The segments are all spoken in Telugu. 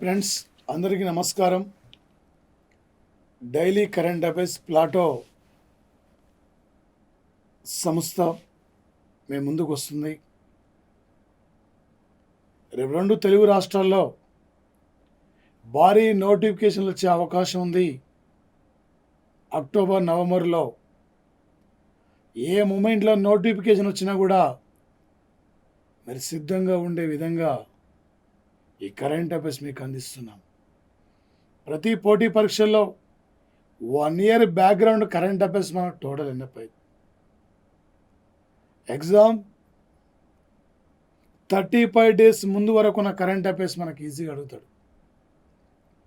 ఫ్రెండ్స్, అందరికీ నమస్కారం. డైలీ కరెంట్ అఫైర్స్ ప్లాటో సంస్థ మీ ముందుకు వస్తుంది. రేపు 2 తెలుగు రాష్ట్రాల్లో భారీ నోటిఫికేషన్లు వచ్చే అవకాశం ఉంది. అక్టోబర్, నవంబర్లో ఏ మూమెంట్లో నోటిఫికేషన్ వచ్చినా కూడా మరి సిద్ధంగా ఉండే విధంగా ఈ కరెంట్ అఫైర్స్ మీకు అందిస్తున్నాం. ప్రతి పోటీ పరీక్షల్లో 1 ఇయర్ బ్యాక్గ్రౌండ్ కరెంట్ అఫైర్స్ మనకు టోటల్ ఎన్నపై ఎగ్జామ్ 35 డేస్ ముందు వరకు ఉన్న కరెంట్ అఫైర్స్ మనకు ఈజీగా అడుగుతాడు.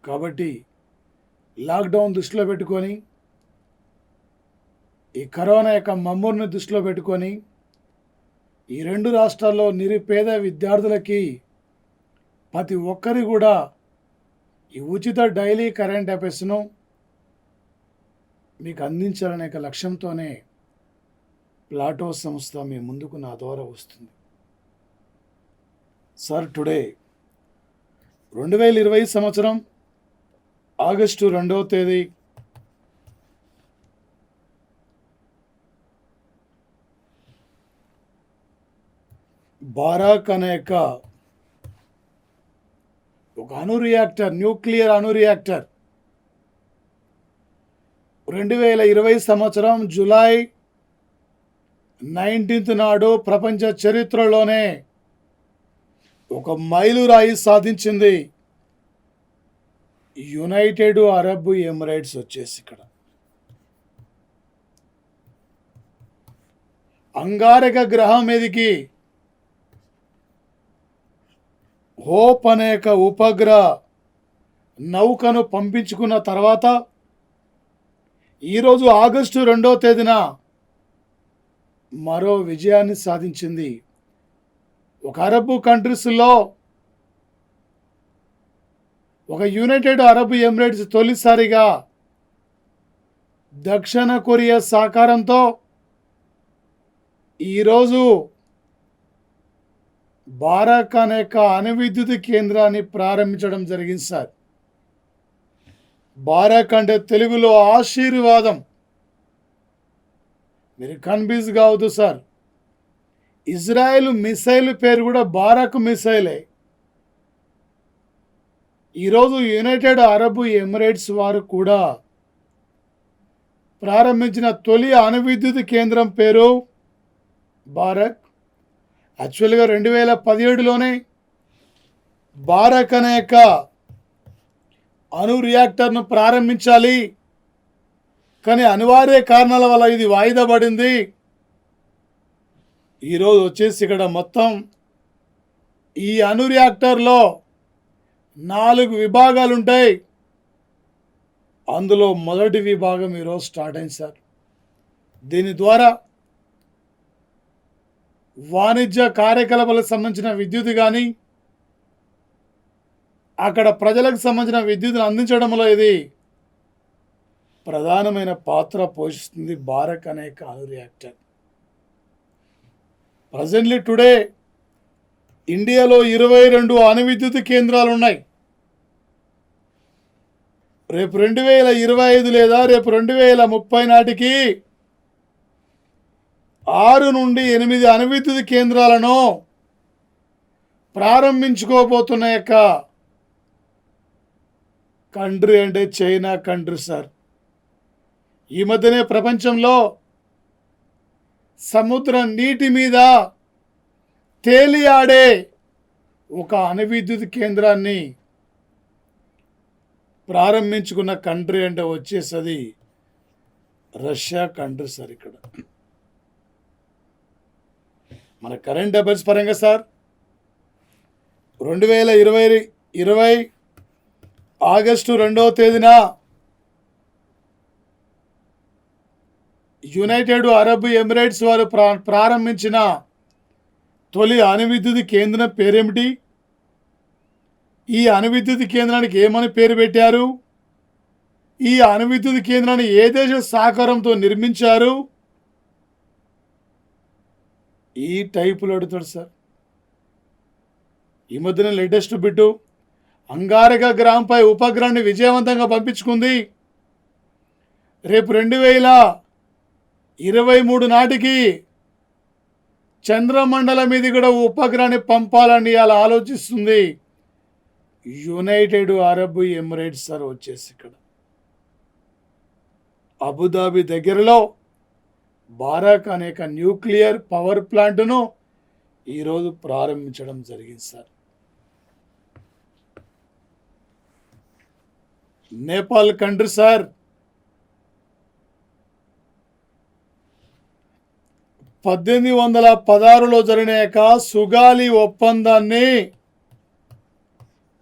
కాబట్టి లాక్డౌన్ దృష్టిలో పెట్టుకొని, ఈ కరోనా యొక్క మమ్మూరిని దృష్టిలో పెట్టుకొని ఈ 2 రాష్ట్రాల్లో నిరుపేద విద్యార్థులకి ప్రతి ఒక్కరి కూడా ఈ ఉచిత డైలీ కరెంట్ అఫైర్స్ను మీకు అందించాలనే లక్ష్యంతోనే ప్లాటో సంస్థ మీ ముందుకు నా ద్వారా వస్తుంది. సార్, టుడే 2020 సంవత్సరం ఆగస్టు 2వ తేదీ బారాక్ అనే ఒక రియాక్టర్, న్యూక్లియర్ రియాక్టర్ 2020 సంవత్సరం జూలై 19 నాడు ప్రపంచ చరిత్రలోనే ఒక మైలురాయి సాధించింది. యునైటెడ్ అరబ్ ఎమిరేట్స్ వచ్చేసి ఇక్కడ అంగారక గ్రహం మీదకి హోప్ అనే ఉపగ్రహ నౌకను పంపించుకున్న తర్వాత ఈరోజు ఆగస్టు 2వ తేదీన మరో విజయాన్ని సాధించింది. ఒక అరబ్ కంట్రీస్లో ఒక యునైటెడ్ అరబ్ ఎమిరేట్స్ తొలిసారిగా దక్షిణ కొరియా సహకారంతో ఈరోజు బారాక్ అనే అణువిద్యుత్ కేంద్రాన్ని ప్రారంభించడం జరిగింది. సార్, బారాక్ అంటే తెలుగులో ఆశీర్వాదం. మీరు కన్ఫ్యూజ్ కావద్దు సార్. ఇజ్రాయెల్ మిసైల్ పేరు కూడా బారాక్ మిసైలే. ఈరోజు యునైటెడ్ అరబ్ ఎమిరేట్స్ వారు కూడా ప్రారంభించిన తొలి అణువిద్యుత్ కేంద్రం పేరు బారాక్. యాక్చువల్గా 2017లోనే బారాక్ అనే రియాక్టర్ను ప్రారంభించాలి, కానీ అనివార్య కారణాల వల్ల ఇది వాయిదా పడింది. ఈరోజు వచ్చేసి ఇక్కడ మొత్తం ఈ రియాక్టర్లో 4 విభాగాలు ఉంటాయి. అందులో మొదటి విభాగం ఈరోజు స్టార్ట్ అయింది. సార్, దీని ద్వారా వాణిజ్య కార్యకలాపాలకు సంబంధించిన విద్యుత్ కానీ అక్కడ ప్రజలకు సంబంధించిన విద్యుత్తును అందించడంలో ఇది ప్రధానమైన పాత్ర పోషిస్తుంది. బారాక్ అనే రియాక్టర్ ప్రజెంట్లీ టుడే ఇండియాలో 22 అణువిద్యుత్ కేంద్రాలు ఉన్నాయి. రేపు 2025 లేదా రేపు 2030 నాటికి 6 నుండి 8 అణువిద్యుత్ కేంద్రాలను ప్రారంభించుకోబోతున్న కంట్రీ అంటే చైనా కంట్రీ. సార్, ఈ మధ్యనే ప్రపంచంలో సముద్ర నీటి మీద తేలియాడే ఒక అణువిద్యుత్ కేంద్రాన్ని ప్రారంభించుకున్న కంట్రీ అంటే వచ్చేసది రష్యా కంట్రీ. సార్, ఇక్కడ మన కరెంట్ అఫైర్స్ పరంగా సార్ 2020 ఆగస్టు 2వ తేదీన యునైటెడ్ అరబ్ ఎమిరేట్స్ వారు ప్రారంభించిన తొలి అణువిద్యుత్ కేంద్రం పేరేమిటి? ఈ అణువిద్యుత్ కేంద్రానికి ఏమని పేరు పెట్టారు? ఈ అణువిద్యుత్ కేంద్రాన్ని ఏ దేశ సహకారంతో నిర్మించారు? ఈ టైపులో అడుగుతాడు సార్. ఈ మధ్యన లేటెస్ట్ బిట్టు అంగారక గ్రహంపై ఉపగ్రహాన్ని విజయవంతంగా పంపించుకుంది. రేపు 2023 నాటికి చంద్రమండలం మీద కూడా ఉపగ్రహాన్ని పంపాలని అలా ఆలోచిస్తుంది యునైటెడ్ అరబ్ ఎమిరేట్స్ సార్. వచ్చేసి ఇక్కడ అబుదాబి దగ్గరలో బారాక్ అనేక న్యూక్లియర్ పవర్ ప్లాంట్ను ఈరోజు ప్రారంభించడం జరిగింది సార్. నేపాల్ కంట్రీ సార్ 1816లో జరిగిన యొక్క సుగాలి ఒప్పందాన్ని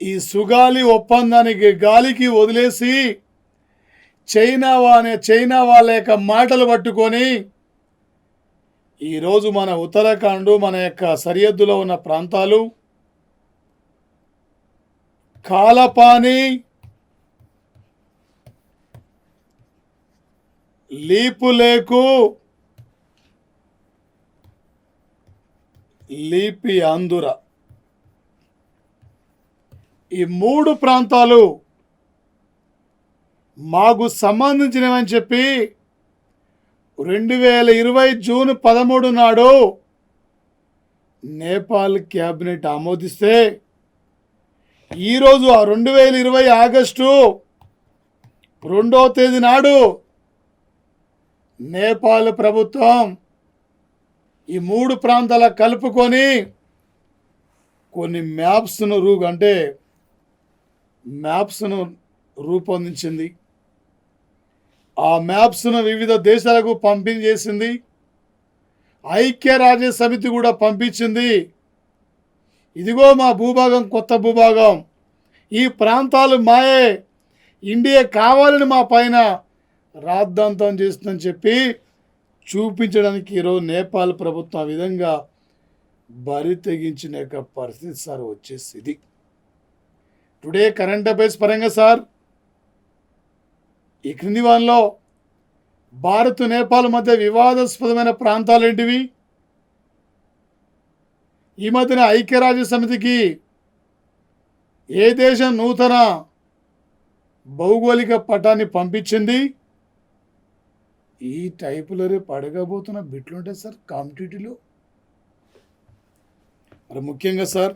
ఈ సుగాలి ఒప్పందానికి గాలికి వదిలేసి చైనా వాళ్ళ యొక్క మాటలు పట్టుకొని ఈరోజు మన ఉత్తరాఖండ్ మన యొక్క సరిహద్దులో ఉన్న ప్రాంతాలు కాలపాని, లీపులేకు, లీపి ఆంధ్ర ఈ 3 ప్రాంతాలు మాకు సంబంధించినవని చెప్పి 2020 జూన్ 13 నాడు నేపాల్ క్యాబినెట్ ఆమోదిస్తే ఈరోజు 2020 ఆగస్టు 2వ తేదీ నాడు నేపాల్ ప్రభుత్వం ఈ 3 ప్రాంతాల కలుపుకొని కొన్ని మ్యాప్స్ను రూపొందించింది. ఆ మ్యాప్స్ను వివిధ దేశాలకు పంపిణీ చేసింది. ఐక్యరాజ్య సమితి కూడా పంపించింది. ఇదిగో మా భూభాగం, కొత్త భూభాగం, ఈ ప్రాంతాలు మాయే, ఇండియా కావాలని మా పైన రాద్ధాంతం చేస్తుందని చెప్పి చూపించడానికి ఈరోజు నేపాల్ ప్రభుత్వం ఆ విధంగా బరి తెగించిన యొక్క పరిస్థితి సార్. వచ్చేసి ఇది టుడే కరెంట్ అఫైర్స్ పరంగా సార్ ఈ క్రింది వారంలో భారత్ నేపాల్ మధ్య వివాదాస్పదమైన ప్రాంతాలు ఏంటివి? ఈ మధ్యన ఐక్యరాజ్య సమితికి ఏ దేశం నూతన భౌగోళిక పటాన్ని పంపించింది? ఈ టైపులో రేపు అడగబోతున్న బిట్లు ఉంటాయి సార్ కాంపిటేటివ్లో. మరి ముఖ్యంగా sir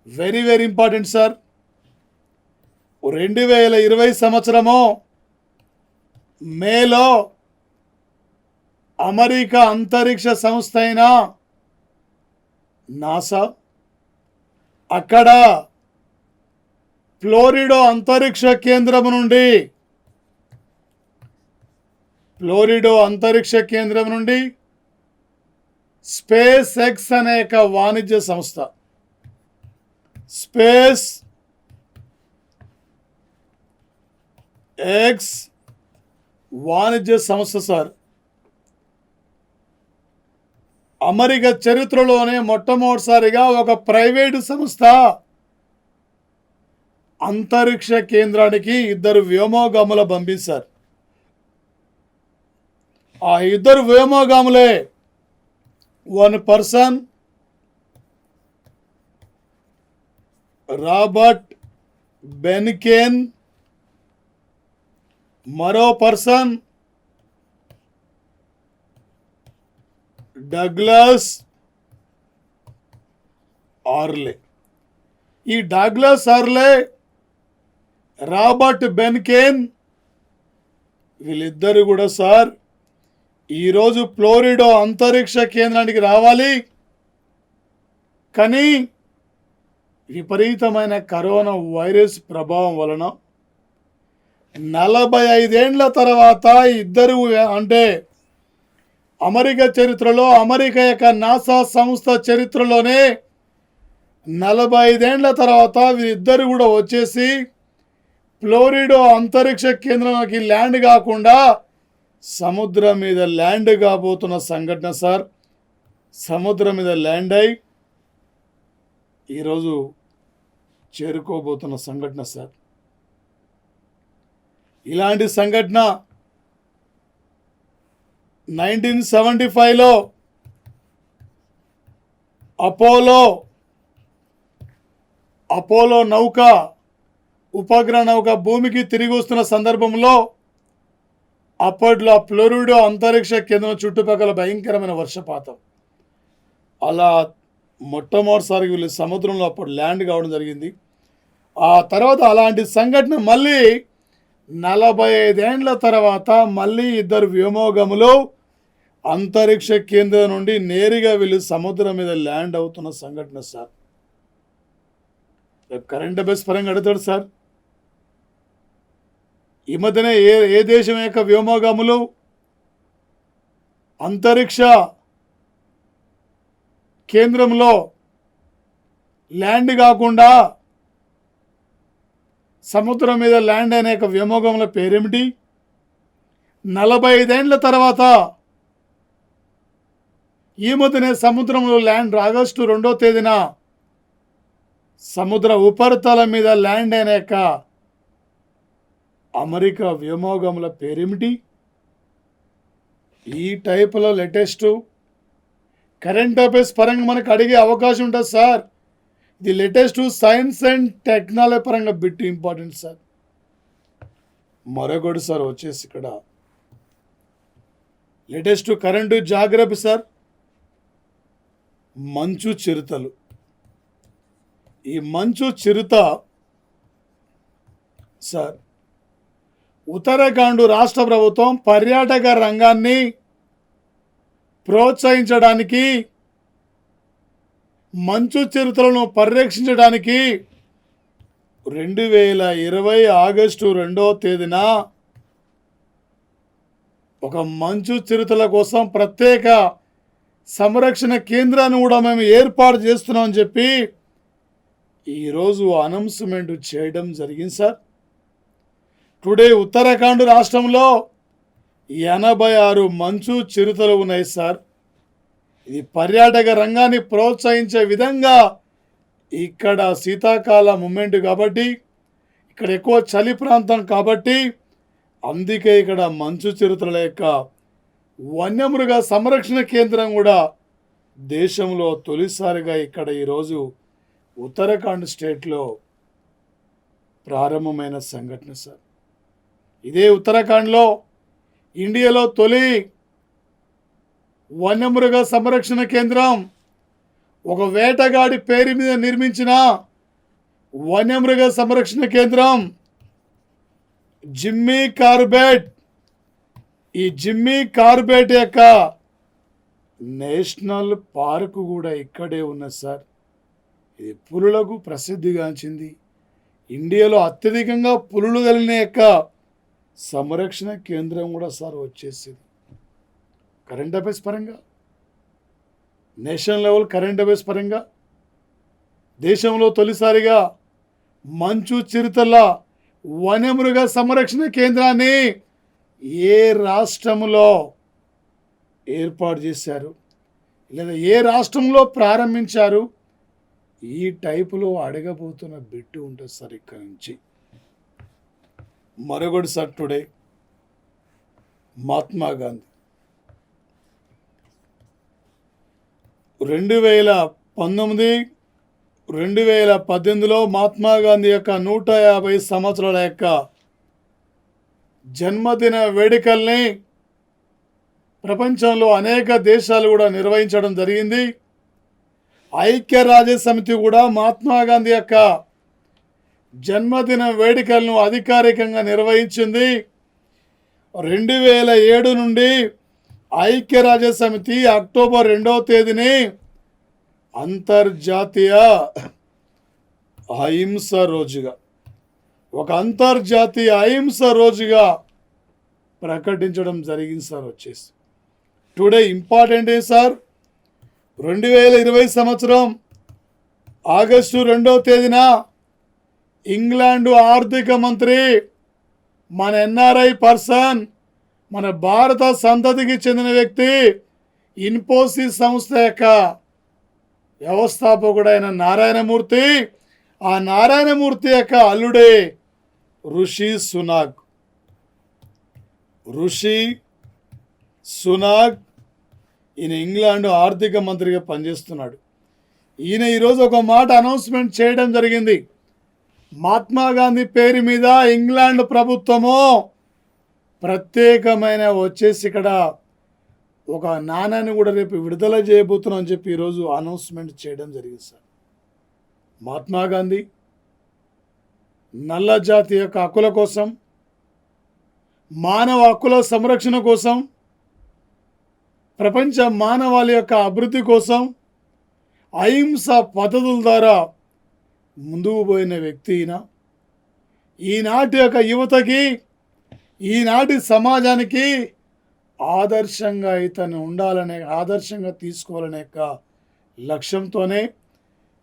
very very important sir, 2020 సంవత్సరము మేలో అమెరికా అంతరిక్ష సంస్థ అయిన నాసా అక్కడ ఫ్లోరిడో అంతరిక్ష కేంద్రం నుండి స్పేస్ ఎక్స్ అనే ఒక వాణిజ్య సంస్థ, స్పేస్ ఎక్స్ వాణిజ్య సంస్థ సార్ అమెరికా చరిత్రలోనే మొట్టమొదటిసారిగా ఒక ప్రైవేటు సంస్థ అంతరిక్ష కేంద్రానికి 2 వ్యోమగాముల పంపించారు. ఆ 2 వ్యోమగాములే వన్ పర్సన్ రాబర్ట్ బెన్కెన్, మరో పర్సన్ డగ్లస్ ఆర్లే. ఈ డగ్లస్ ఆర్లే, రాబర్ట్ బెన్కెన్ వీళ్ళిద్దరు కూడా సార్ ఈరోజు ఫ్లోరిడో అంతరిక్ష కేంద్రానికి రావాలి. కానీ విపరీతమైన కరోనా వైరస్ ప్రభావం వలన 45 ఏండ్ల తర్వాత ఇద్దరు, అంటే అమెరికా చరిత్రలో, అమెరికా యొక్క నాసా సంస్థ చరిత్రలోనే 45 ఏండ్ల తర్వాత వీరిద్దరు కూడా వచ్చేసి ఫ్లోరిడో అంతరిక్ష కేంద్రానికి ల్యాండ్ కాకుండా సముద్రం మీద ల్యాండ్ కాబోతున్న సంఘటన సార్. సముద్రం మీద ల్యాండ్ అయి ఈరోజు చేరుకోబోతున్న సంఘటన సార్. ఇలాంటి సంఘటన 1975లో అపోలో అపోలో నౌక ఉపగ్రహ నౌక భూమికి తిరిగి వస్తున్న సందర్భంలో అప్పట్లో ఫ్లోరిడో అంతరిక్ష కేంద్రం చుట్టుపక్కల భయంకరమైన వర్షపాతం. అలా మొట్టమొదటిసారి వీళ్ళు సముద్రంలో అప్పుడు ల్యాండ్ కావడం జరిగింది. ఆ తర్వాత అలాంటి సంఘటన మళ్ళీ 45 ఏండ్ల తర్వాత మళ్ళీ ఇద్దరు వ్యోమోగములు అంతరిక్ష కేంద్రం నుండి నేరుగా వీళ్ళు సముద్రం మీద ల్యాండ్ అవుతున్న సంఘటన సార్. కరెంట్ అఫైర్స్ పరంగా అడుగుతాడు సార్. ఈ మధ్యనే ఏ దేశం యొక్క వ్యోమోగములు అంతరిక్ష కేంద్రంలో ల్యాండ్ కాకుండా సముద్రం మీద ల్యాండ్ అయిన యొక్క వ్యోమోగముల పేరేమిటి? 45 ఏండ్ల తర్వాత ఈ మధ్యనే సముద్రంలో ల్యాండ్ ఆగస్టు 2వ తేదీన సముద్ర ఉపరితలం మీద ల్యాండ్ అయిన యొక్క అమెరికా వ్యోమోగముల పేరేమిటి? ఈ టైపులో లేటెస్ట్ కరెంట్ అఫైర్స్ పరంగా మనకు అడిగే అవకాశం ఉంటుంది సార్. ఇది లేటెస్ట్ సైన్స్ అండ్ టెక్నాలజీ పరంగా బిట్ ఇంపార్టెంట్ సార్. మరొకటి సార్ వచ్చేసి ఇక్కడ లేటెస్ట్ కరెంటు జాగ్రఫీ సార్. మంచు చిరుతలు. ఈ మంచు చిరుత సార్ ఉత్తరాఖండ్ రాష్ట్ర ప్రభుత్వం పర్యాటక రంగాన్ని ప్రోత్సహించడానికి మంచు చిరుతలను పరిరక్షించడానికి 2020 ఆగస్టు 2వ తేదీన ఒక మంచు చిరుతల కోసం ప్రత్యేక సంరక్షణ కేంద్రాన్ని కూడా మేము ఏర్పాటు చేస్తున్నామని చెప్పి ఈరోజు అనౌన్స్మెంట్ చేయడం జరిగింది సార్. టుడే ఉత్తరాఖండ్ రాష్ట్రంలో 86 మంచు చిరుతలు ఉన్నాయి సార్. ఇది పర్యాటక రంగాన్ని ప్రోత్సహించే విధంగా ఇక్కడ శీతాకాల మూమెంట్ కాబట్టి ఇక్కడ ఎక్కువ చలి ప్రాంతం కాబట్టి అందుకే ఇక్కడ మంచు చిరుతల యొక్క వన్యమృగ సంరక్షణ కేంద్రం కూడా దేశంలో తొలిసారిగా ఇక్కడ ఈరోజు ఉత్తరాఖండ్ స్టేట్లో ప్రారంభమైన సంఘటన సార్. ఇదే ఉత్తరాఖండ్లో ఇండియాలో తొలి వన్యమృగ సంరక్షణ కేంద్రం ఒక వేటగాడి పేరు మీద నిర్మించిన వన్యమృగ సంరక్షణ కేంద్రం జిమ్మీ కార్బెట్. ఈ జిమ్మీ కార్బెట్ యొక్క నేషనల్ పార్క్ కూడా ఇక్కడే ఉన్నది సార్. ఇది పులులకు ప్రసిద్ధిగాంచింది. ఇండియాలో అత్యధికంగా పులులు కలిగిన యొక్క సంరక్షణ కేంద్రం కూడా సార్ వచ్చేసింది. కరెంట్ అఫైర్స్ పరంగా నేషనల్ లెవెల్ కరెంట్ అఫైర్స్ పరంగా దేశంలో తొలిసారిగా మంచు చిరుతల వన్యమృగ సంరక్షణ కేంద్రాన్ని ఏ రాష్ట్రంలో ఏర్పాటు చేశారు లేదా ఏ రాష్ట్రంలో ప్రారంభించారు ఈ టైపులో అడగబోతున్న బిట్టు ఉంటుంది సార్. ఇక్కడి నుంచి మరొకటి సార్ టుడే మహాత్మా గాంధీ 2019 2018లో మహాత్మా గాంధీ యొక్క 150 సంవత్సరాల యొక్క జన్మదిన వేడుకల్ని ప్రపంచంలో అనేక దేశాలు కూడా నిర్వహించడం జరిగింది. ఐక్యరాజ్య సమితి కూడా మహాత్మా గాంధీ యొక్క జన్మదిన వేడుకలను అధికారికంగా నిర్వహించింది. 2007 నుండి ఐక్యరాజ్య సమితి అక్టోబర్ 2వ తేదీని అంతర్జాతీయ అహింస రోజుగా ఒక అంతర్జాతీయ అహింస రోజుగా ప్రకటించడం జరిగింది సార్. వచ్చేసి టుడే ఇంపార్టెంట్ సార్ 2020 సంవత్సరం ఆగస్టు 2వ తేదీన ఇంగ్లాండు ఆర్థిక మంత్రి మన ఎన్ఆర్ఐ పర్సన్ మన భారత సంతతికి చెందిన వ్యక్తి ఇన్ఫోసిస్ సంస్థ యొక్క వ్యవస్థాపకుడైన నారాయణమూర్తి, ఆ నారాయణమూర్తి యొక్క అల్లుడే ఋషి సునాక్. ఈయన ఇంగ్లాండ్ ఆర్థిక మంత్రిగా పనిచేస్తున్నాడు. ఈయన ఈరోజు ఒక మాట అనౌన్స్మెంట్ చేయడం జరిగింది. మహాత్మా గాంధీ పేరు మీద ఇంగ్లాండ్ ప్రభుత్వము ప్రత్యేకమైన వచ్చేసి ఇక్కడ ఒక నాణాన్ని కూడా రేపు విడుదల చేయబోతున్నాం అని చెప్పి ఈరోజు అనౌన్స్మెంట్ చేయడం జరిగింది సార్. మహాత్మా గాంధీ నల్ల జాతి యొక్క హక్కుల కోసం, మానవ హక్కుల సంరక్షణ కోసం, ప్రపంచ మానవాళి యొక్క అభివృద్ధి కోసం అహింస పద్ధతుల ద్వారా ముందుకు పోయిన వ్యక్తి ఈయన. ఈనాటి యొక్క యువతకి, ఈనాటి సమాజానికి ఆదర్శంగా ఇతను ఉండాలనే, ఆదర్శంగా తీసుకోవాలనే యొక్క లక్ష్యంతోనే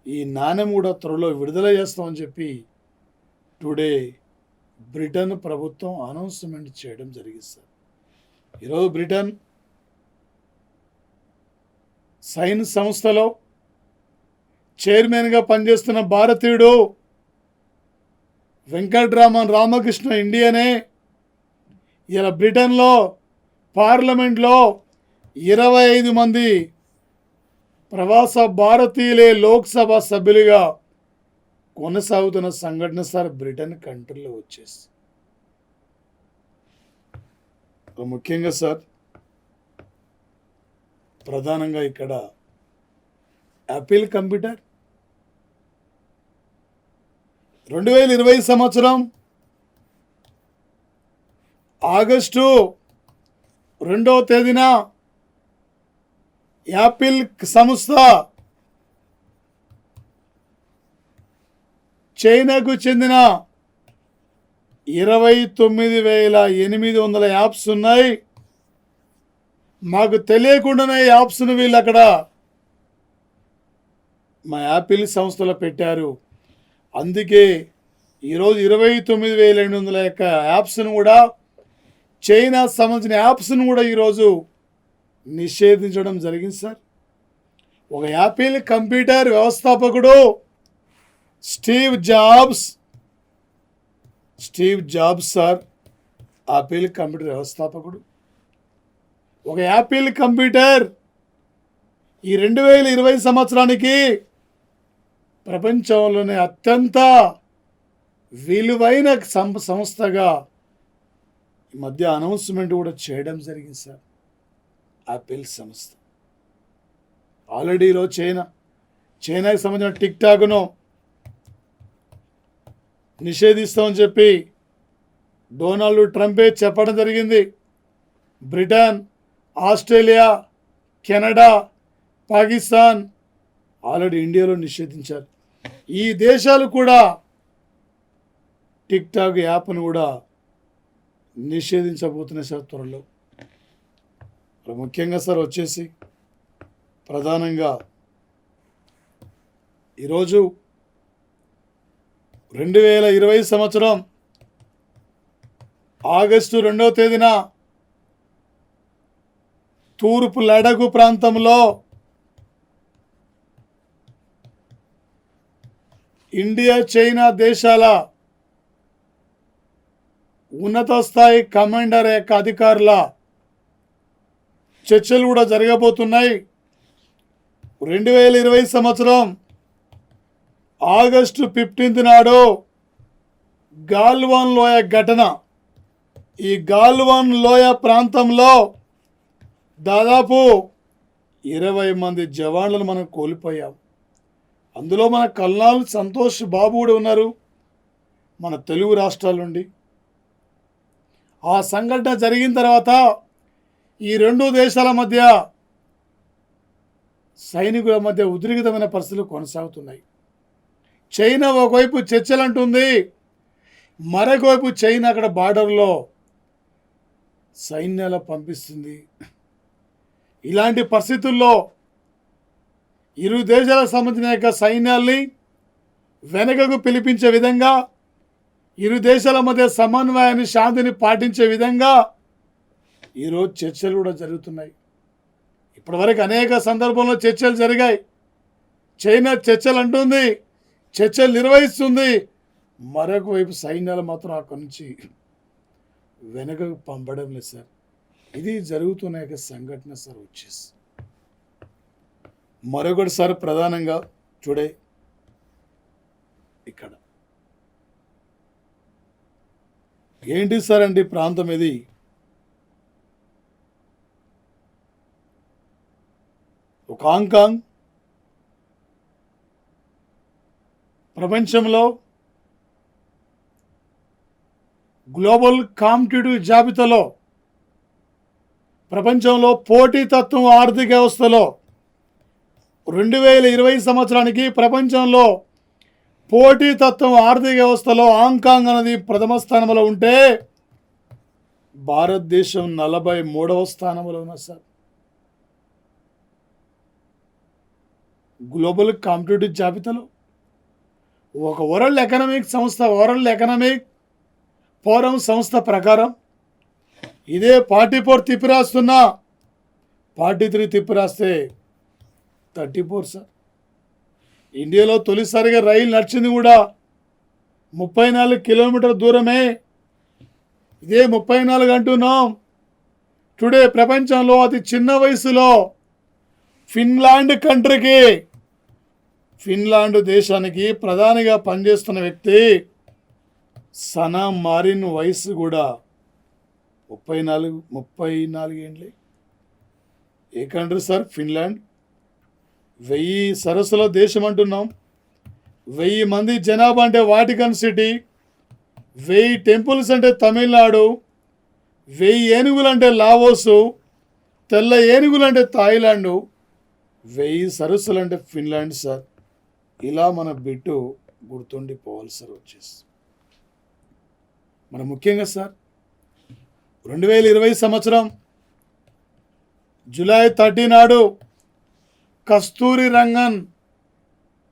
ఈ నాణ్యం కూడా త్వరలో విడుదల చేస్తామని చెప్పి టుడే బ్రిటన్ ప్రభుత్వం అనౌన్స్మెంట్ చేయడం జరిగింది సార్. ఈరోజు బ్రిటన్ సైన్స్ సంస్థలో చైర్మన్గా పనిచేస్తున్న భారతీయుడు వెంకట్రామన్ రామకృష్ణ ఇండియనే ఇలా బ్రిటన్లో పార్లమెంట్లో 25 మంది ప్రవాస భారతీయులే లోక్సభ సభ్యులుగా కొనసాగుతున్న సంఘటన సార్ బ్రిటన్ కంట్రీలో వచ్చేసి. ముఖ్యంగా సార్ ప్రధానంగా ఇక్కడ యాపిల్ కంప్యూటర్ 2020 సంవత్సరం ఆగస్టు 2వ తేదీన యాపిల్ సంస్థ చైనాకు చెందిన 29,800 యాప్స్ ఉన్నాయి. మాకు తెలియకుండానే యాప్స్ను వీళ్ళు అక్కడ మా యాపిల్ సంస్థలో పెట్టారు. అందుకే ఈరోజు 29,800 యొక్క యాప్స్ను కూడా, చైనా సంబంధించిన యాప్స్ను కూడా ఈరోజు నిషేధించడం జరిగింది సార్. ఒక యాపిల్ కంప్యూటర్ వ్యవస్థాపకుడు Steve jobs sir Apple computer వ్యవస్థాపకుడు. ఒక యాపిల్ కంప్యూటర్ ఈ 2020 సంవత్సరానికి ప్రపంచంలోనే అత్యంత విలువైన సంస్థగా ఈ మధ్య అనౌన్స్మెంట్ కూడా చేయడం జరిగింది సార్. యాపిల్ సంస్థ ఆల్రెడీ ఈరోజు చైనాకి సంబంధించిన టిక్ టాక్ను నిషేధిస్తామని చెప్పి డొనాల్డ్ ట్రంపే చెప్పడం జరిగింది. Britain, Australia, Canada, Pakistan already ఇండియాలో నిషేధించారు. ఈ దేశాలు కూడా టిక్ టాక్ యాప్ను కూడా నిషేధించబోతున్నాయి సార్ త్వరలో. ముఖ్యంగా సార్ వచ్చేసి ప్రధానంగా ఈరోజు 2020 సంవత్సరం ఆగస్టు 2వ తేదీన తూర్పు లడఖ్ ప్రాంతంలో ఇండియా, చైనా దేశాల ఉన్నత స్థాయి కమాండర్ యొక్క అధికారుల చర్చలు కూడా జరగబోతున్నాయి. 2020 సంవత్సరం ఆగస్టు 15 నాడు గాల్వాన్ లోయ ఘటన. ఈ గాల్వాన్ లోయ ప్రాంతంలో దాదాపు 20 మంది జవాన్లను మనం కోల్పోయాం. అందులో మన కల్నాల్ సంతోష్ బాబు కూడా ఉన్నారు, మన తెలుగు రాష్ట్రాల నుండి. ఆ సంఘటన జరిగిన తర్వాత ఈ రెండు దేశాల మధ్య, సైనికుల మధ్య ఉద్రిక్తమైన పరిస్థితులు కొనసాగుతున్నాయి. చైనా ఒకవైపు చర్చలు అంటుంది, మరొకవైపు చైనా అక్కడ బార్డర్లో సైన్యాలు పంపిస్తుంది. ఇలాంటి పరిస్థితుల్లో ఇరు దేశాలకు సంబంధించిన యొక్క సైన్యాల్ని వెనకకు పిలిపించే విధంగా, ఇరు దేశాల మధ్య సమన్వయాన్ని, శాంతిని పాటించే విధంగా ఈరోజు చర్చలు కూడా జరుగుతున్నాయి. ఇప్పటివరకు అనేక సందర్భంలో చర్చలు జరిగాయి. చైనా చర్చలు అంటుంది, చర్చలు నిర్వహిస్తుంది, మరొక వైపు సైన్యాలు మాత్రం అక్కడి నుంచి వెనకకు పంపడం లేదు సార్. ఇది జరుగుతున్న యొక్క సంఘటన సార్ వచ్చేసి. మరొకటి సార్ ప్రధానంగా చూడే ఇక్కడ ఏంటి సార్ అండి ప్రాంతం ఇది? ఒక హాంకాంగ్ ప్రపంచంలో గ్లోబల్ కాంపిటేటివ్ జాబితాలో, ప్రపంచంలో పోటీతత్వం ఆర్థిక వ్యవస్థలో 2020 సంవత్సరానికి ప్రపంచంలో పోటీతత్వం ఆర్థిక వ్యవస్థలో హాంకాంగ్ అనేది ప్రథమ స్థానంలో ఉంటే భారతదేశం 43వ స్థానంలో ఉన్నా సార్. గ్లోబల్ కాంపిటేటివ్ జాబితాలో ఒక వరల్డ్ ఎకనామిక్ ఫోరం సంస్థ ప్రకారం ఇదే 44 తిప్పి రాస్తున్నా, 43 తిప్పి రాస్తే 34 సార్. ఇండియాలో తొలిసారిగా రైలు నడిచింది కూడా 34 కిలోమీటర్ల దూరమే. ఇదే 34 అంటున్నాం. టుడే ప్రపంచంలో అతి చిన్న వయసులో ఫిన్లాండ్ దేశానికి ప్రధానిగా పనిచేస్తున్న వ్యక్తి సనా మారిన్ వయసు కూడా 34 ఏండ్లే. ఏ కంట్రీ సార్ ఫిన్లాండ్? 1000 సరస్సుల దేశం అంటున్నాం. 1000 మంది జనాభా అంటే వాటికన్ సిటీ, 1000 టెంపుల్స్ అంటే తమిళనాడు, 1000 ఏనుగులు అంటే లావోసు, తెల్ల ఏనుగులు అంటే థాయిలాండు, 1000 సరస్సులు అంటే ఫిన్లాండ్ సార్. ఇలా మన బిట్టు గుర్తుండిపోవాలి సార్. వచ్చేసి మన ముఖ్యంగా సార్ 2020 సంవత్సరం జూలై 30 నాడు కస్తూరి రంగన్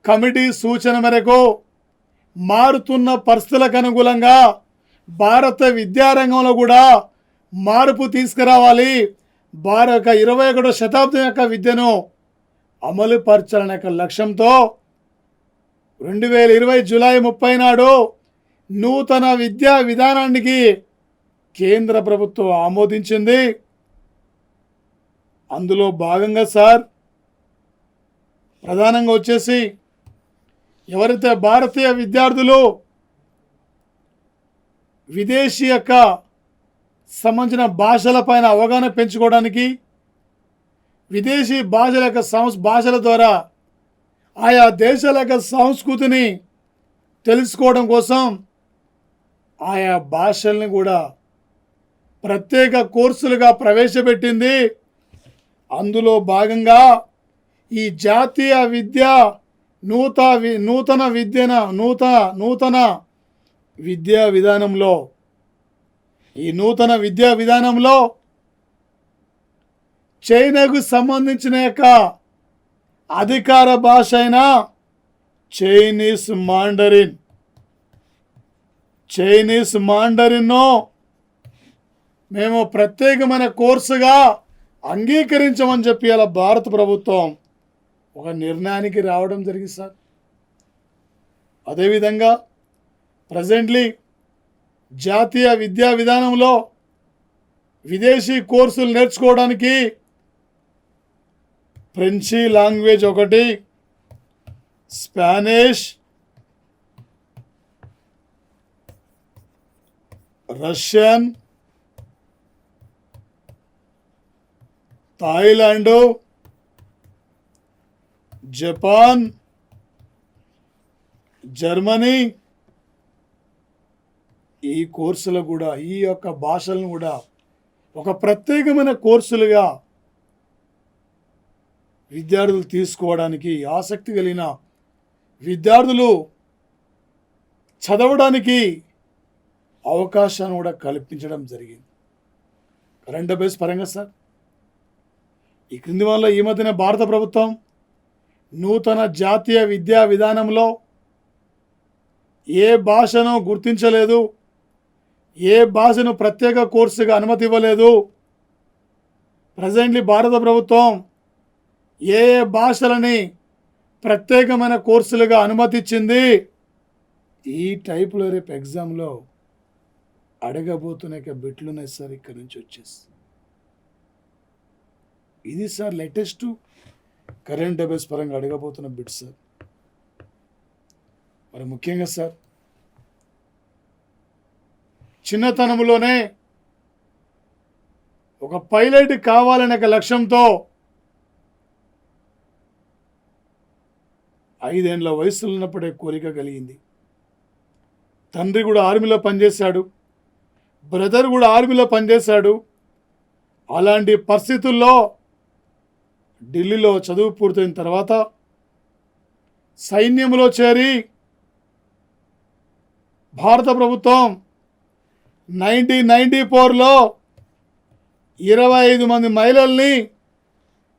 కమిటీ సూచన మేరకు మారుతున్న పరిస్థితులకు అనుగుణంగా భారత విద్యారంగంలో కూడా మార్పు తీసుకురావాలి, 21వ శతాబ్దం యొక్క విద్యను అమలు పరచాలనే లక్ష్యంతో 2020 జూలై 30 నాడు నూతన విద్యా విధానానికి కేంద్ర ప్రభుత్వం ఆమోదించింది. అందులో భాగంగా సార్ ప్రధానంగా వచ్చేసి ఎవరైతే భారతీయ విద్యార్థులు విదేశీ యొక్క సంబంధించిన భాషలపైన అవగాహన పెంచుకోవడానికి, విదేశీ భాషల ద్వారా ఆయా దేశాల యొక్క సంస్కృతిని తెలుసుకోవడం కోసం ఆయా భాషల్ని కూడా ప్రత్యేక కోర్సులుగా ప్రవేశపెట్టింది. అందులో భాగంగా ఈ జాతీయ నూతన విద్యా విధానంలో చైనాకు సంబంధించిన యొక్క అధికార భాష అయిన చైనీస్ మాండరిన్ను మేము ప్రత్యేకమైన కోర్సుగా అంగీకరించమని చెప్పి అలా భారత ప్రభుత్వం ఒక నిర్ణయానికి రావడం జరిగింది సార్. అదేవిధంగా ప్రజెంట్లీ జాతీయ విద్యా విధానంలో విదేశీ కోర్సులు నేర్చుకోవడానికి ఫ్రెంచి లాంగ్వేజ్ ఒకటి, Spanish, Russian, Thailand, Japan, Germany, ఈ కోర్సులు కూడా ఈ యొక్క భాషలను కూడా ఒక ప్రత్యేకమైన కోర్సులుగా విద్యార్థులు తీసుకోవడానికి, ఆసక్తి కలిగిన విద్యార్థులు చదవడానికి అవకాశాన్ని కూడా కల్పించడం జరిగింది. కరెంట్ అఫైర్స్ పరంగా సార్ ఈ క్రింది వల్ల ఈ మధ్యన భారత ప్రభుత్వం నూతన జాతీయ విద్యా విధానంలో ఏ భాషను గుర్తించలేదు, ఏ భాషను ప్రత్యేక కోర్సుగా అనుమతి ఇవ్వలేదు. ప్రజెంట్లీ భారత ప్రభుత్వం ఏ భాషలని ప్రత్యేకమైన కోర్సులుగా అనుమతి ఇచ్చింది. ఈ టైప్లో రేపు ఎగ్జామ్లో అడగబోతున్న బిట్లు ఉన్నాయి సార్. ఇక్కడి నుంచి వచ్చేసి ఇది సార్ లేటెస్ట్ కరెంట్ అఫైర్స్ పరంగా అడగబోతున్న బిట్ సార్. మరి ముఖ్యంగా సార్, చిన్నతనంలోనే ఒక పైలట్ కావాలనే ఒక లక్ష్యంతో 5 ఏళ్ల వయసులో ఉన్నప్పుడే కోరిక కలిగింది. తండ్రి కూడా ఆర్మీలో పనిచేశాడు, బ్రదర్ కూడా ఆర్మీలో పనిచేశాడు. అలాంటి పరిస్థితుల్లో ఢిల్లీలో చదువు పూర్తయిన తర్వాత సైన్యంలో చేరి భారత ప్రభుత్వం 1994లో 25 మంది మహిళల్ని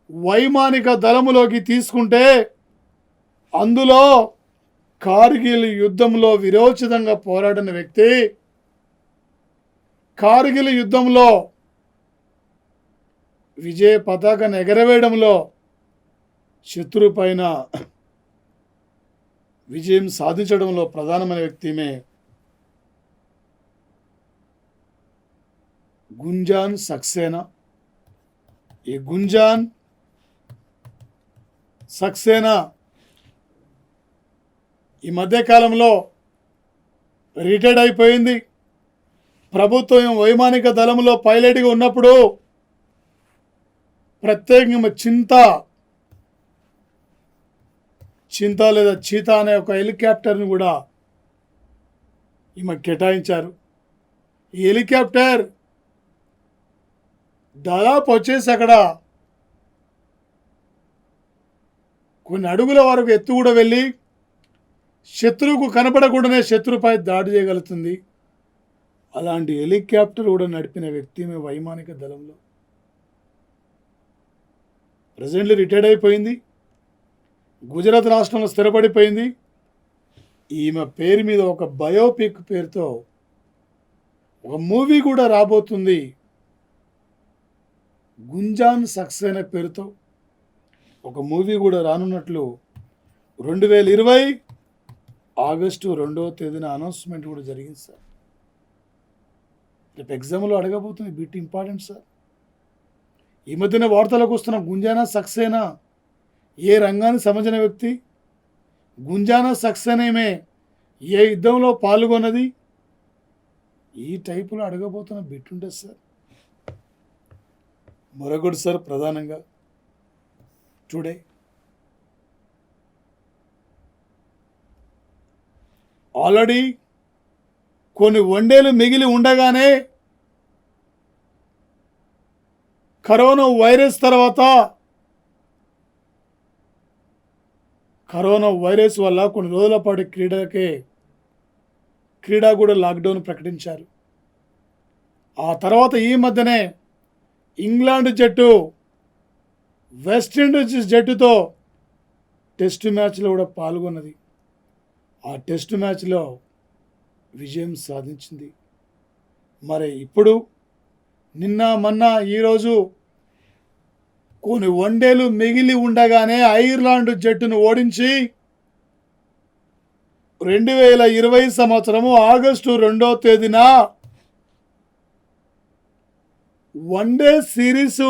వైమానిక దళములోకి తీసుకుంటే అందులో కార్గిల్ యుద్ధంలో విరోచితంగా పోరాడిన వ్యక్తి, కార్గిల్ యుద్ధంలో విజయ పతాకాన్ని ఎగరవేయడంలో శత్రు పైన విజయం సాధించడంలో ప్రధానమైన వ్యక్తిమే గుంజాన్ సక్సేనా. ఈ గుంజాన్ సక్సేనా ఈ మధ్యకాలంలో రిటైర్డ్ అయిపోయింది. ప్రభుత్వం వైమానిక దళంలో పైలట్గా ఉన్నప్పుడు ప్రత్యేకంగా చింత లేదా చీతా అనే ఒక హెలికాప్టర్ని కూడా ఈమె కేటాయించారు. ఈ హెలికాప్టర్ దాదాపు వచ్చేసి అక్కడ కొన్ని అడుగుల వరకు ఎత్తు కూడా వెళ్ళి శత్రువుకు కనపడకుండానే శత్రుపై దాడి చేయగలుగుతుంది. అలాంటి హెలికాప్టర్ కూడా నడిపిన వ్యక్తి వైమానిక దళంలో ప్రజెంట్లీ రిటైర్డ్ అయిపోయింది. గుజరాత్ రాష్ట్రంలో స్థిరపడిపోయింది. ఈమె పేరు మీద ఒక బయోపిక్ పేరుతో ఒక మూవీ కూడా రాబోతుంది. గుంజాన్ సక్సేనా పేరుతో ఒక మూవీ కూడా రానున్నట్లు 2020 ఆగస్టు 2వ తేదీన అనౌన్స్మెంట్ కూడా జరిగింది సార్. రేపు ఎగ్జామ్లో అడగబోతుంది, బిట్ ఇంపార్టెంట్ సార్. ఈ మధ్యన వార్తలకు వస్తున్న గుంజానా సక్సేనా ఏ రంగానికి సంబంధించిన వ్యక్తి? గుంజానా సక్సేనామే ఏ యుద్ధంలో పాల్గొన్నది? ఈ టైపులో అడగబోతున్న బిట్ ఉంటుంది సార్. మరొకటి సార్, ప్రధానంగా టుడే ఆల్రెడీ కొన్ని వన్డేలు మిగిలి ఉండగానే కరోనా వైరస్ తర్వాత కరోనా వైరస్ వల్ల కొన్ని రోజుల పాటు క్రీడా కూడా లాక్డౌన్ ప్రకటించారు. ఆ తర్వాత ఈ మధ్యనే ఇంగ్లాండ్ జట్టు వెస్టిండీస్ జట్టుతో టెస్ట్ మ్యాచ్లో కూడా పాల్గొన్నది. ఆ టెస్ట్ మ్యాచ్లో విజయం సాధించింది. మరి ఇప్పుడు నిన్న మొన్న ఈరోజు కొన్ని వన్డేలు మిగిలి ఉండగానే ఐర్లాండ్ జట్టును ఓడించి 2020 సంవత్సరము ఆగస్టు 2వ తేదీన వన్డే సిరీసు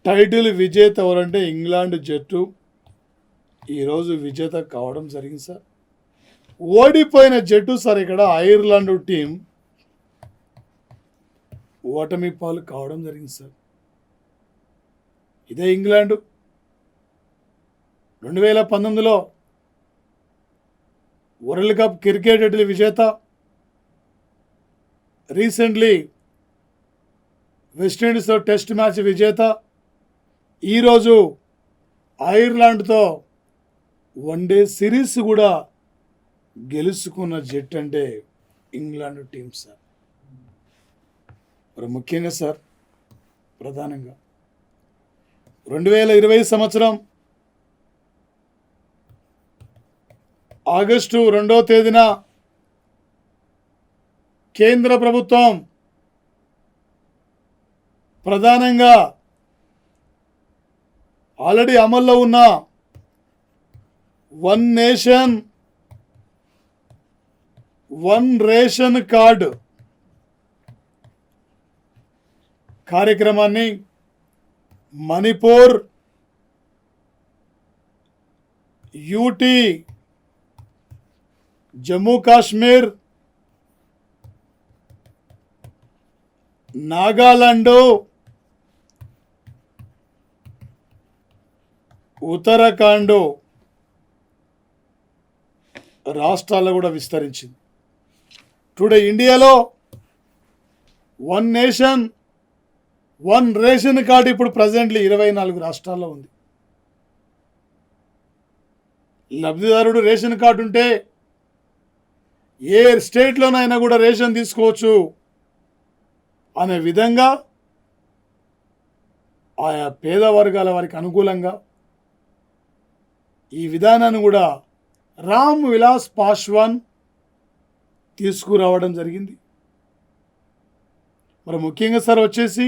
టైటిల్ విజేత ఎవరంటే ఇంగ్లాండ్ జట్టు ఈరోజు విజేత కావడం జరిగింది సార్. ఓడిపోయిన జట్టు సార్ ఇక్కడ ఐర్లాండ్ టీం ఓటమి పాలు కావడం జరిగింది సార్. ఇదే ఇంగ్లాండ్ 2019లో వరల్డ్ కప్ క్రికెట్ టైటిల్ విజేత, రీసెంట్లీ వెస్టిండీస్తో టెస్ట్ మ్యాచ్ విజేత, ఈరోజు ఐర్లాండ్తో వన్డే సిరీస్ కూడా గెలుచుకున్న జట్టు అంటే ఇంగ్లాండ్ టీం సార్. మరి ముఖ్యంగా సార్, ప్రధానంగా 2020 సంవత్సరం ఆగస్టు 2వ తేదీన కేంద్ర ప్రభుత్వం ప్రధానంగా ఆల్రెడీ అమల్లో ఉన్న one nation one ration card కార్యక్రమాన్ని మణిపూర్, యూటీ, జమ్మూ కాశ్మీర్, నాగాలాండ్, ఉత్తరాఖండ్ రాష్ట్రాల్లో కూడా విస్తరించింది. టుడే ఇండియాలో one nation one ration card ఇప్పుడు ప్రజెంట్లీ 24 రాష్ట్రాల్లో ఉంది. లబ్ధిదారుడు రేషన్ కార్డు ఉంటే ఏ స్టేట్లోనైనా కూడా రేషన్ తీసుకోవచ్చు అనే విధంగా ఆయా పేద వర్గాల వారికి అనుకూలంగా ఈ విధానాన్ని కూడా రామ్ విలాస్ పాస్వాన్ తీసుకురావడం జరిగింది. మరి ముఖ్యంగా సార్ వచ్చేసి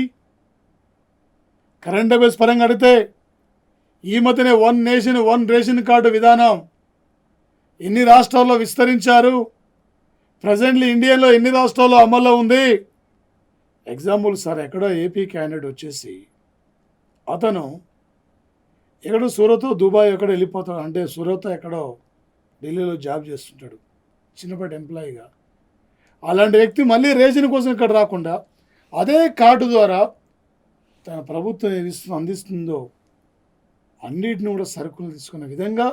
కరెంట్ అఫైర్స్ పరంగా అడిగితే ఈ మధ్యనే one nation one ration card విధానం ఎన్ని రాష్ట్రాల్లో విస్తరించారు, ప్రజెంట్లీ ఇండియాలో ఎన్ని రాష్ట్రాల్లో అమల్లో ఉంది. ఎగ్జాంపుల్ సార్, ఎక్కడో ఏపీ క్యాండిడేట్ వచ్చేసి అతను ఎక్కడో సూరత్ దుబాయ్ ఎక్కడో వెళ్ళిపోతాడు, అంటే సూరత్ ఎక్కడో ఢిల్లీలో జాబ్ చేస్తుంటాడు చిన్నపాటి ఎంప్లాయీగా. అలాంటి వ్యక్తి మళ్ళీ రేషన్ కోసం ఇక్కడ రాకుండా అదే కార్డు ద్వారా తన ప్రభుత్వం అందిస్తుందో అన్నిటిని కూడా సరుకులు తీసుకునే విధంగా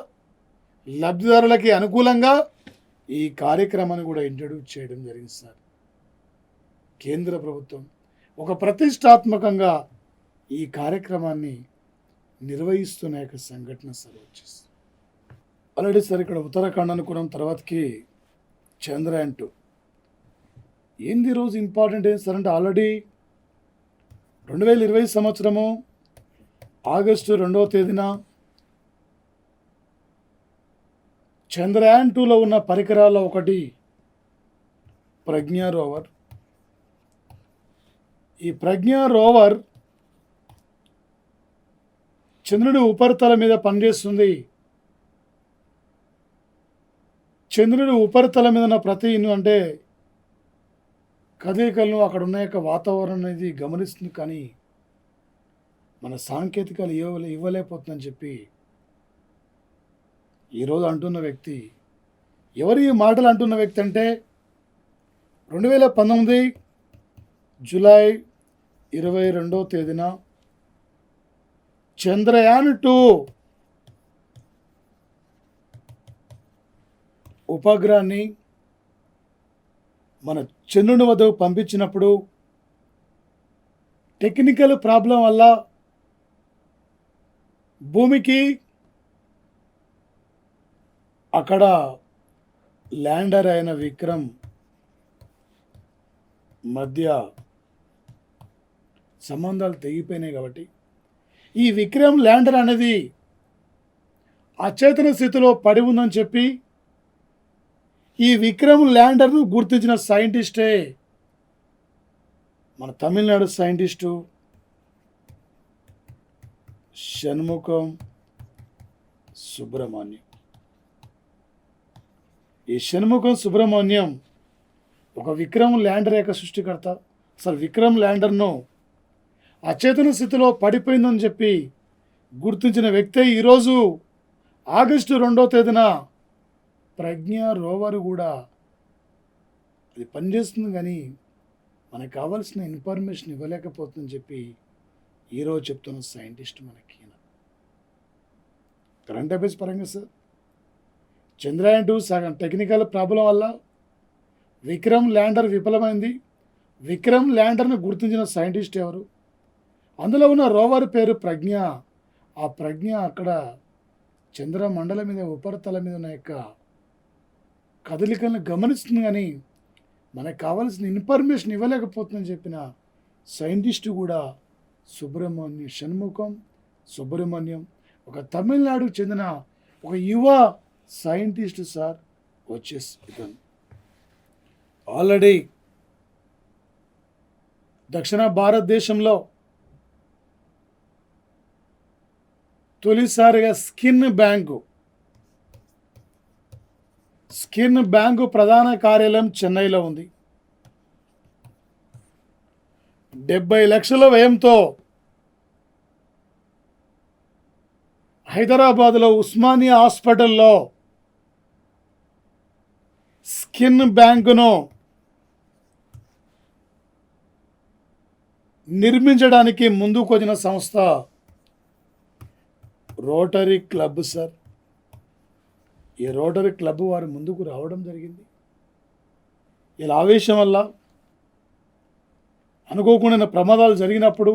లబ్ధిదారులకి అనుకూలంగా ఈ కార్యక్రమాన్ని కూడా ఇంట్రడ్యూస్ చేయడం జరిగింది సార్. కేంద్ర ప్రభుత్వం ఒక ప్రతిష్టాత్మకంగా ఈ కార్యక్రమాన్ని నిర్వహిస్తున్న యొక్క సంఘటన సార్ వచ్చేసి ఆల్రెడీ సార్ ఇక్కడ ఉత్తరాఖండ్ అనుకున్నాం, తర్వాతకి చంద్రయాన్ 2. ఏంది రోజు ఇంపార్టెంట్ ఏంటి సార్ అంటే ఆల్రెడీ 2020 సంవత్సరము ఆగస్టు 2వ తేదీన చంద్రయాన్ 2లో ఉన్న పరికరాల్లో ఒకటి ప్రజ్ఞా రోవర్. ఈ ప్రజ్ఞా రోవర్ చంద్రుడి ఉపరితలం మీద పనిచేస్తుంది. చంద్రుడి ఉపరితలం మీద ఉన్న ప్రతి అంటే కదలికలను అక్కడ ఉన్న యొక్క వాతావరణం అనేది గమనిస్తుంది, కానీ మన సాంకేతికాలు ఇవ్వలేకపోతుందని చెప్పి ఈరోజు అంటున్న వ్యక్తి ఎవరు ఈ మాటలు అంటున్న వ్యక్తి అంటే 2019 జూలై 22వ తేదీన చంద్రయాన్ 2 ఉపగ్రహాన్ని మన చంద్రుని వద్దకు పంపించినప్పుడు టెక్నికల్ ప్రాబ్లం వల్ల భూమికి అక్కడ ల్యాండర్ అయిన విక్రమ్ మధ్య సంబంధాలు తెగిపోయినాయి. కాబట్టి ఈ విక్రమ్ ల్యాండర్ అనేది అచేతన స్థితిలో పడి ఉందని చెప్పి ఈ విక్రమ్ ల్యాండర్ను గుర్తించిన సైంటిస్టే మన తమిళనాడు సైంటిస్టు షణ్ముఖం సుబ్రహ్మణ్యం. ఈ షణ్ముఖం సుబ్రహ్మణ్యం ఒక విక్రమ్ ల్యాండర్ యొక్క సృష్టికర్త. అసలు విక్రమ్ ల్యాండర్ను అచేతన స్థితిలో పడిపోయిందని చెప్పి గుర్తించిన వ్యక్తే ఈరోజు ఆగస్టు 2వ తేదీన ప్రజ్ఞా రోవర్ కూడా అది పనిచేస్తుంది, కానీ మనకు కావాల్సిన ఇన్ఫర్మేషన్ ఇవ్వలేకపోతుందని చెప్పి ఈరోజు చెప్తున్న సైంటిస్ట్ మనకి. కరెంట్ అఫైర్స్ పరంగా సార్ చంద్రయాన్ 2 సగం టెక్నికల్ ప్రాబ్లం వల్ల విక్రమ్ ల్యాండర్ విఫలమైంది. విక్రమ్ ల్యాండర్ను గుర్తించిన సైంటిస్ట్ ఎవరు? అందులో ఉన్న రోవర్ పేరు ప్రజ్ఞ. ఆ ప్రజ్ఞ అక్కడ చంద్రమండలం మీద ఉపరితలం మీద ఉన్న యొక్క కదలికలను గమనిస్తుంది, కానీ మనకు కావాల్సిన ఇన్ఫర్మేషన్ ఇవ్వలేకపోతుందని చెప్పిన సైంటిస్టు కూడా షణ్ముఖం సుబ్రహ్మణ్యం, ఒక తమిళనాడుకు చెందిన ఒక యువ సైంటిస్ట్ సార్ వచ్చేసి ఇతను ఆల్రెడీ దక్షిణ భారతదేశంలో తొలిసారిగా స్కిన్ బ్యాంకు ప్రధాన కార్యాలయం చెన్నైలో ఉంది. 70 లక్షల వ్యయంతో హైదరాబాద్లో ఉస్మానియా హాస్పిటల్లో స్కిన్ బ్యాంకును నిర్మించడానికి ముందుకు వచ్చిన సంస్థ రోటరీ క్లబ్ సార్. ఈ రోటరీ క్లబ్ వారు ముందుకు రావడం జరిగింది. ఇలా ఆవేశం వల్ల అనుకోకుండా ప్రమాదాలు జరిగినప్పుడు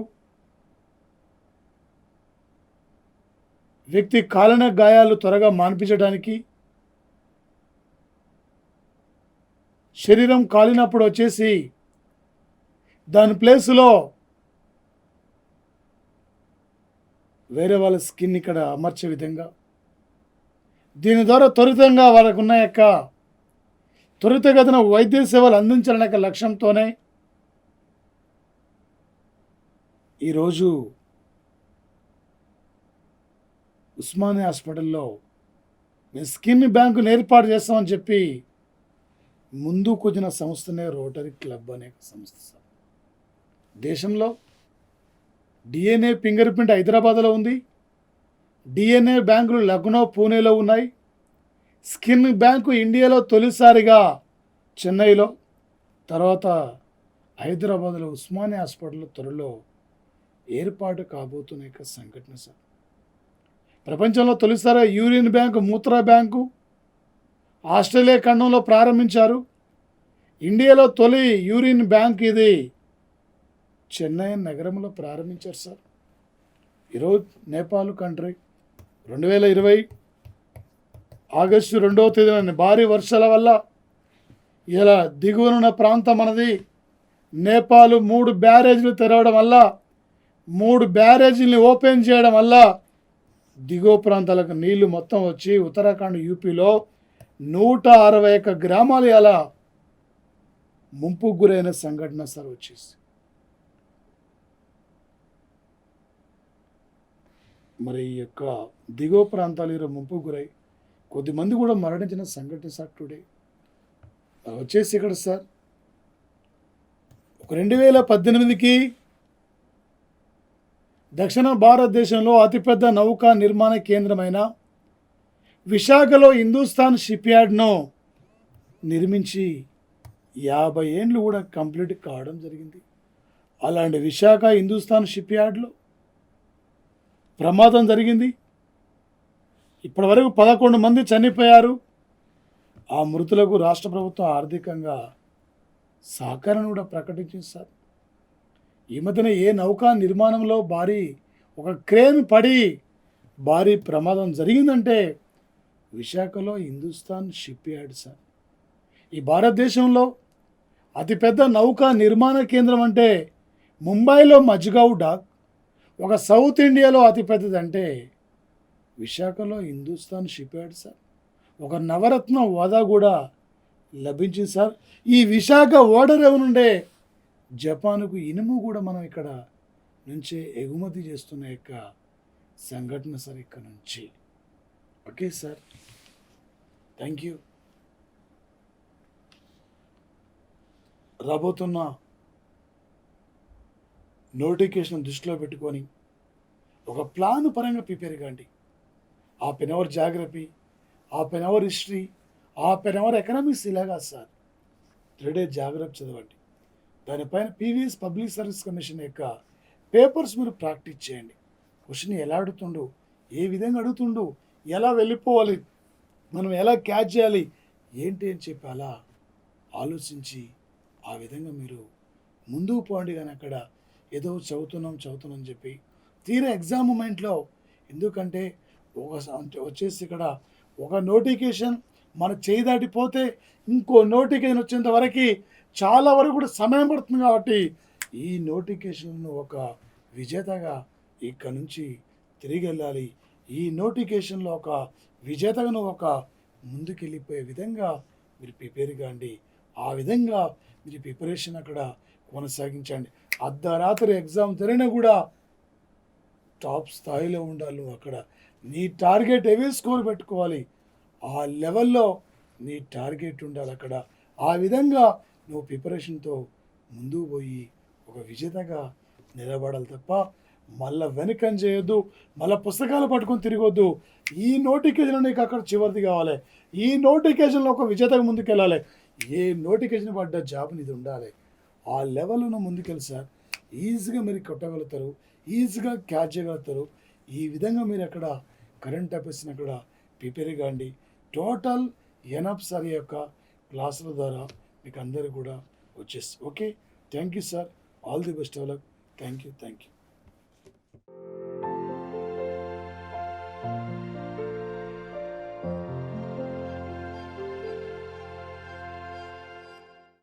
వ్యక్తి కాలిన గాయాలు త్వరగా మాన్పించడానికి, శరీరం కాలినప్పుడు వచ్చేసి దాని ప్లేస్లో వేరే వాళ్ళ స్కిన్ ఇక్కడ అమర్చే విధంగా, దీని ద్వారా త్వరితంగా వాళ్ళకున్న యొక్క త్వరితగతిన వైద్య సేవలు అందించాలనే యొక్క లక్ష్యంతోనే ఈరోజు ఉస్మానియా హాస్పిటల్లో మేము స్కిన్ బ్యాంకును ఏర్పాటు చేస్తామని చెప్పి ముందుకు వచ్చిన సంస్థనే రోటరీ క్లబ్ అనే సంస్థ. దేశంలో డిఎన్ఏ ఫింగర్ ప్రింట్ హైదరాబాద్లో ఉంది, డిఎన్ఏ బ్యాంకులు లక్నో, పూణేలో ఉన్నాయి. స్కిన్ బ్యాంకు ఇండియాలో తొలిసారిగా చెన్నైలో, తర్వాత హైదరాబాద్లో ఉస్మానియా హాస్పిటల్లో త్వరలో ఏర్పాటు కాబోతున్న యొక్క సంఘటన సార్. ప్రపంచంలో తొలిసారిగా యూరిన్ బ్యాంకు, మూత్ర బ్యాంకు ఆస్ట్రేలియా ఖండంలో ప్రారంభించారు. ఇండియాలో తొలి యూరిన్ బ్యాంక్ ఇది చెన్నై నగరంలో ప్రారంభించారు సార్. ఈరోజు నేపాల్ కంట్రీ 2020 ఆగస్టు 2వ తేదీన భారీ వర్షాల వల్ల ఇలా దిగువనున్న ప్రాంతం మనది నేపాల్ 3 బ్యారేజీలు తెరవడం వల్ల, 3 బ్యారేజీలని ఓపెన్ చేయడం వల్ల దిగువ ప్రాంతాలకు నీళ్లు మొత్తం వచ్చి ఉత్తరాఖండ్, యూపీలో 161 గ్రామాలు అలా ముంపుకు గురైన సంఘటన సార్ వచ్చేసి. మరి ఈ యొక్క దిగువ ప్రాంతాలు ఈరోజు ముంపుకు గురై కొద్దిమంది కూడా మరణించిన సంఘటన సార్ టుడే వచ్చేసి ఇక్కడ సార్. 2018కి దక్షిణ భారతదేశంలో అతిపెద్ద నౌకా నిర్మాణ కేంద్రమైన విశాఖలో హిందుస్థాన్ షిప్ యార్డ్ను నిర్మించి 50 ఏండ్లు కూడా కంప్లీట్ కావడం జరిగింది. అలాంటి విశాఖ హిందుస్థాన్ షిప్ యార్డ్లో ప్రమాదం జరిగింది. ఇప్పటివరకు 11 మంది చనిపోయారు. ఆ మృతులకు రాష్ట్ర ప్రభుత్వం ఆర్థికంగా సహకారం కూడా ప్రకటించింది సార్. ఈ మధ్యన ఏ నౌకా నిర్మాణంలో ఒక క్రేన్ పడి భారీ ప్రమాదం జరిగిందంటే విశాఖలో హిందుస్థాన్ షిప్ యార్డ్ సార్. ఈ భారతదేశంలో అతిపెద్ద నౌకా నిర్మాణ కేంద్రం అంటే ముంబైలో మజ్గావ్ డాక్, ఒక సౌత్ ఇండియాలో అతిపెద్దదంటే విశాఖలో హిందుస్థాన్ షిప్ యార్డ్ సార్. ఒక నవరత్న హోదా కూడా లభించింది సార్. ఈ విశాఖ ఓడరేవు నుండే జపాన్కు ఇనుము కూడా మనం ఇక్కడ నుంచే ఎగుమతి చేస్తున్న యొక్క సంఘటన సార్ ఇక్కడ నుంచి. Okay sir, thank you. రాబోతున్న నోటిఫికేషన్ దృష్టిలో పెట్టుకొని ఒక ప్లాన్ పరంగా ప్రిపేర్ కాండి. Half an hour geography, half an hour history, half an hour economics ఇలాగా సార్ 3 days జాగ్రఫీ చదవండి. దానిపైన పీవీఎస్ పబ్లిక్ సర్వీస్ కమిషన్ యొక్క పేపర్స్ మీరు ప్రాక్టీస్ చేయండి. క్వశ్చన్ ఎలా అడుగుతుండు, ఏ విధంగా అడుగుతుండు, ఎలా వెళ్ళిపోవాలి, మనం ఎలా క్యాచ్ చేయాలి ఏంటి అని చెప్పి అలా ఆలోచించి ఆ విధంగా మీరు ముందుకు పోండి. కానీ అక్కడ ఏదో చదువుతున్నాం చెప్పి తీరా ఎగ్జామ్ మూమెంట్లో, ఎందుకంటే వచ్చేసి ఇక్కడ ఒక నోటిఫికేషన్ మన చేయి దాటిపోతే ఇంకో నోటిఫికేషన్ వచ్చేంత వరకు చాలా వరకు కూడా సమయం పడుతుంది. కాబట్టి ఈ నోటిఫికేషన్ను ఒక విజేతగా ఇక్కడ నుంచి తిరిగి వెళ్ళాలి. ఈ నోటిఫికేషన్లో ఒక విజేతగా ఒక ముందుకెళ్ళిపోయే విధంగా మీరు ప్రిపేర్ కాండి. ఆ విధంగా మీరు ప్రిపరేషన్ అక్కడ కొనసాగించండి. అర్ధరాత్రి ఎగ్జామ్ జరిగినా కూడా టాప్ స్థాయిలో ఉండాలి. అక్కడ నీ టార్గెట్ హెవీ స్కోర్ పెట్టుకోవాలి. ఆ లెవెల్లో నీ టార్గెట్ ఉండాలి అక్కడ. ఆ విధంగా నువ్వు ప్రిపరేషన్తో ముందుకు పోయి ఒక విజేతగా నిలబడాలి తప్ప మళ్ళీ వెనకని చేయొద్దు, మళ్ళీ పుస్తకాలు పట్టుకొని తిరగొద్దు. ఈ నోటిఫికేషన్ నీకు అక్కడ చివరిది కావాలి, ఈ నోటిఫికేషన్లో ఒక విజేతగా ముందుకెళ్ళాలి. ఏ నోటిఫికేషన్ పడ్డ జాబ్ ఇది ఉండాలి. ఆ లెవెల్లో ముందుకెళ్ళి సార్ ఈజీగా మీరు కొట్టగలుగుతారు, ఈజీగా క్యాచ్ చేయగలుగుతారు. ఈ విధంగా మీరు అక్కడ కరెంట్ అఫైర్స్ని అక్కడ ప్రిపేర్ కాండి. టోటల్ ఎనఫ్ సార్ యొక్క క్లాసుల ద్వారా మీకు అందరూ కూడా వచ్చేసి okay. Thank you sir, all the best of luck. Thank you.